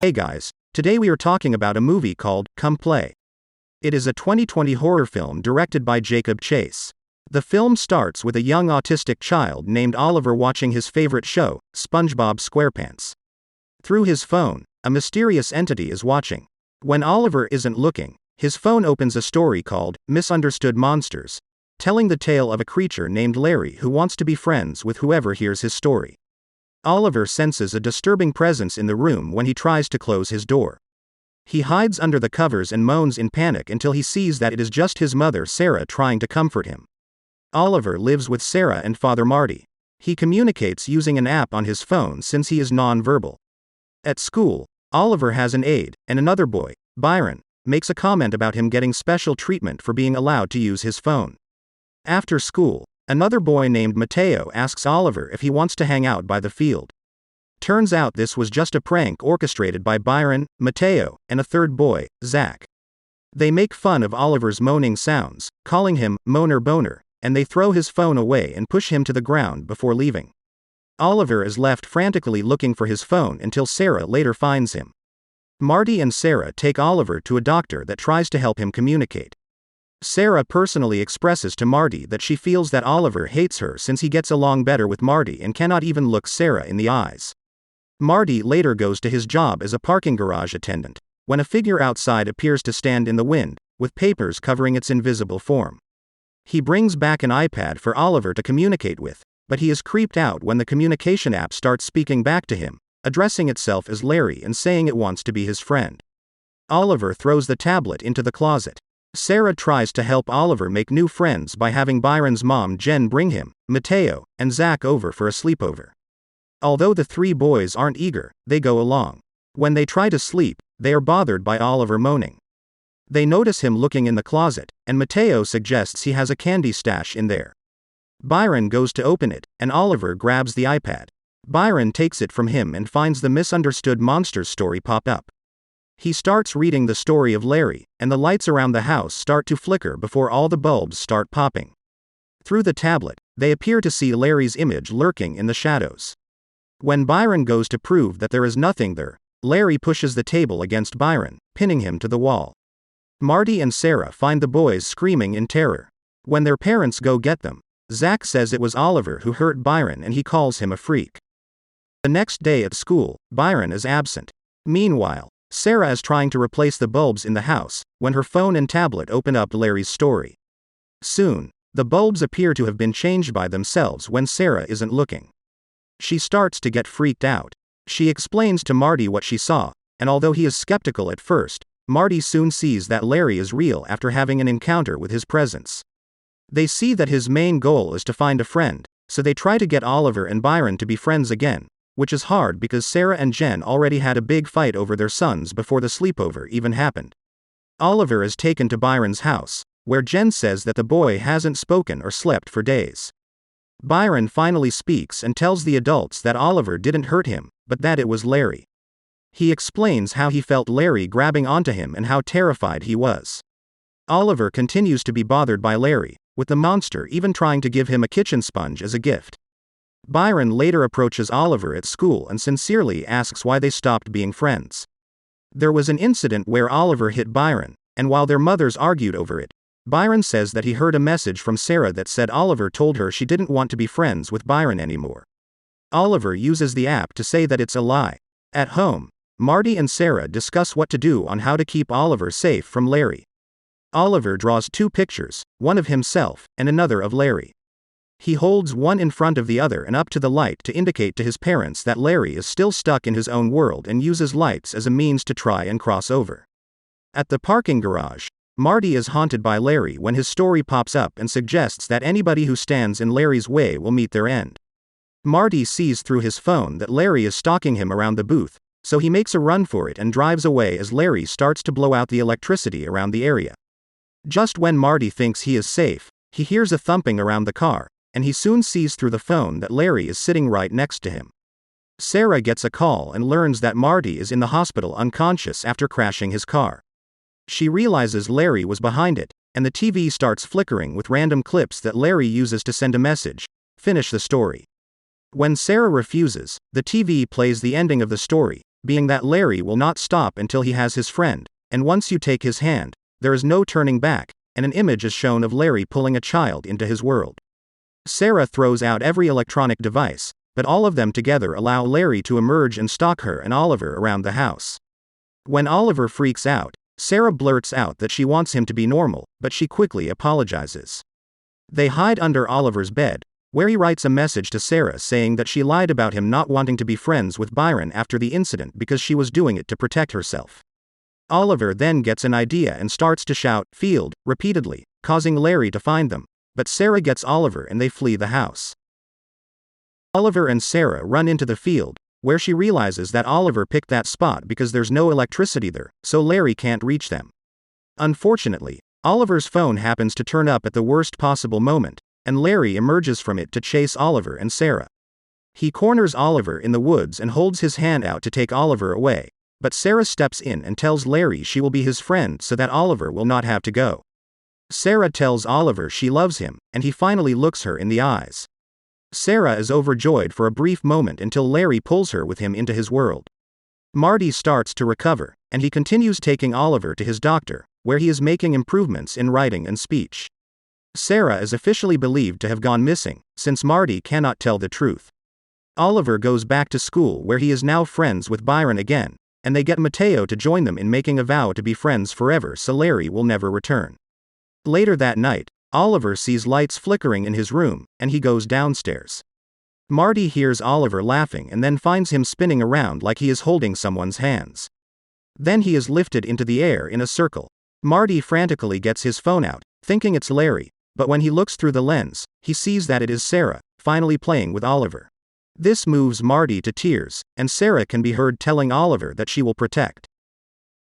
Hey guys, today we are talking about a movie called Come Play. It is a 2020 horror film directed by Jacob Chase. The film starts with a young autistic child named Oliver watching his favorite show, SpongeBob SquarePants. Through his phone, a mysterious entity is watching. When Oliver isn't looking, his phone opens a story called Misunderstood Monsters, telling the tale of a creature named Larry who wants to be friends with whoever hears his story. Oliver senses a disturbing presence in the room when he tries to close his door. He hides under the covers and moans in panic until he sees that it is just his mother Sarah trying to comfort him. Oliver lives with Sarah and Father Marty. He communicates using an app on his phone since he is non-verbal. At school, Oliver has an aide, and another boy, Byron, makes a comment about him getting special treatment for being allowed to use his phone. After school, another boy named Mateo asks Oliver if he wants to hang out by the field. Turns out this was just a prank orchestrated by Byron, Mateo, and a third boy, Zach. They make fun of Oliver's moaning sounds, calling him Moaner Boner, and they throw his phone away and push him to the ground before leaving. Oliver is left frantically looking for his phone until Sarah later finds him. Marty and Sarah take Oliver to a doctor that tries to help him communicate. Sarah personally expresses to Marty that she feels that Oliver hates her since he gets along better with Marty and cannot even look Sarah in the eyes. Marty later goes to his job as a parking garage attendant, when a figure outside appears to stand in the wind, with papers covering its invisible form. He brings back an iPad for Oliver to communicate with, but he is creeped out when the communication app starts speaking back to him, addressing itself as Larry and saying it wants to be his friend. Oliver throws the tablet into the closet. Sarah tries to help Oliver make new friends by having Byron's mom Jen bring him, Mateo, and Zach over for a sleepover. Although the three boys aren't eager, they go along. When they try to sleep, they are bothered by Oliver moaning. They notice him looking in the closet, and Mateo suggests he has a candy stash in there. Byron goes to open it, and Oliver grabs the iPad. Byron takes it from him and finds the Misunderstood Monsters story pop up. He starts reading the story of Larry, and the lights around the house start to flicker before all the bulbs start popping. Through the tablet, they appear to see Larry's image lurking in the shadows. When Byron goes to prove that there is nothing there, Larry pushes the table against Byron, pinning him to the wall. Marty and Sarah find the boys screaming in terror. When their parents go get them, Zach says it was Oliver who hurt Byron and he calls him a freak. The next day at school, Byron is absent. Meanwhile, Sarah is trying to replace the bulbs in the house, when her phone and tablet open up Larry's story. Soon, the bulbs appear to have been changed by themselves when Sarah isn't looking. She starts to get freaked out. She explains to Marty what she saw, and although he is skeptical at first, Marty soon sees that Larry is real after having an encounter with his presence. They see that his main goal is to find a friend, so they try to get Oliver and Byron to be friends again, which is hard because Sarah and Jen already had a big fight over their sons before the sleepover even happened. Oliver is taken to Byron's house, where Jen says that the boy hasn't spoken or slept for days. Byron finally speaks and tells the adults that Oliver didn't hurt him, but that it was Larry. He explains how he felt Larry grabbing onto him and how terrified he was. Oliver continues to be bothered by Larry, with the monster even trying to give him a kitchen sponge as a gift. Byron later approaches Oliver at school and sincerely asks why they stopped being friends. There was an incident where Oliver hit Byron, and while their mothers argued over it, Byron says that he heard a message from Sarah that said Oliver told her she didn't want to be friends with Byron anymore. Oliver uses the app to say that it's a lie. At home, Marty and Sarah discuss what to do on how to keep Oliver safe from Larry. Oliver draws two pictures, one of himself, and another of Larry. He holds one in front of the other and up to the light to indicate to his parents that Larry is still stuck in his own world and uses lights as a means to try and cross over. At the parking garage, Marty is haunted by Larry when his story pops up and suggests that anybody who stands in Larry's way will meet their end. Marty sees through his phone that Larry is stalking him around the booth, so he makes a run for it and drives away as Larry starts to blow out the electricity around the area. Just when Marty thinks he is safe, he hears a thumping around the car, and he soon sees through the phone that Larry is sitting right next to him. Sarah gets a call and learns that Marty is in the hospital unconscious after crashing his car. She realizes Larry was behind it, and the TV starts flickering with random clips that Larry uses to send a message, "Finish the story." When Sarah refuses, the TV plays the ending of the story, being that Larry will not stop until he has his friend, and once you take his hand, there is no turning back, and an image is shown of Larry pulling a child into his world. Sarah throws out every electronic device, but all of them together allow Larry to emerge and stalk her and Oliver around the house. When Oliver freaks out, Sarah blurts out that she wants him to be normal, but she quickly apologizes. They hide under Oliver's bed, where he writes a message to Sarah saying that she lied about him not wanting to be friends with Byron after the incident because she was doing it to protect herself. Oliver then gets an idea and starts to shout, "Field," repeatedly, causing Larry to find them, but Sarah gets Oliver and they flee the house. Oliver and Sarah run into the field, where she realizes that Oliver picked that spot because there's no electricity there, so Larry can't reach them. Unfortunately, Oliver's phone happens to turn up at the worst possible moment, and Larry emerges from it to chase Oliver and Sarah. He corners Oliver in the woods and holds his hand out to take Oliver away, but Sarah steps in and tells Larry she will be his friend so that Oliver will not have to go. Sarah tells Oliver she loves him, and he finally looks her in the eyes. Sarah is overjoyed for a brief moment until Larry pulls her with him into his world. Marty starts to recover, and he continues taking Oliver to his doctor, where he is making improvements in writing and speech. Sarah is officially believed to have gone missing, since Marty cannot tell the truth. Oliver goes back to school where he is now friends with Byron again, and they get Mateo to join them in making a vow to be friends forever so Larry will never return. Later that night, Oliver sees lights flickering in his room, and he goes downstairs. Marty hears Oliver laughing and then finds him spinning around like he is holding someone's hands. Then he is lifted into the air in a circle. Marty frantically gets his phone out, thinking it's Larry, but when he looks through the lens, he sees that it is Sarah, finally playing with Oliver. This moves Marty to tears, and Sarah can be heard telling Oliver that she will protect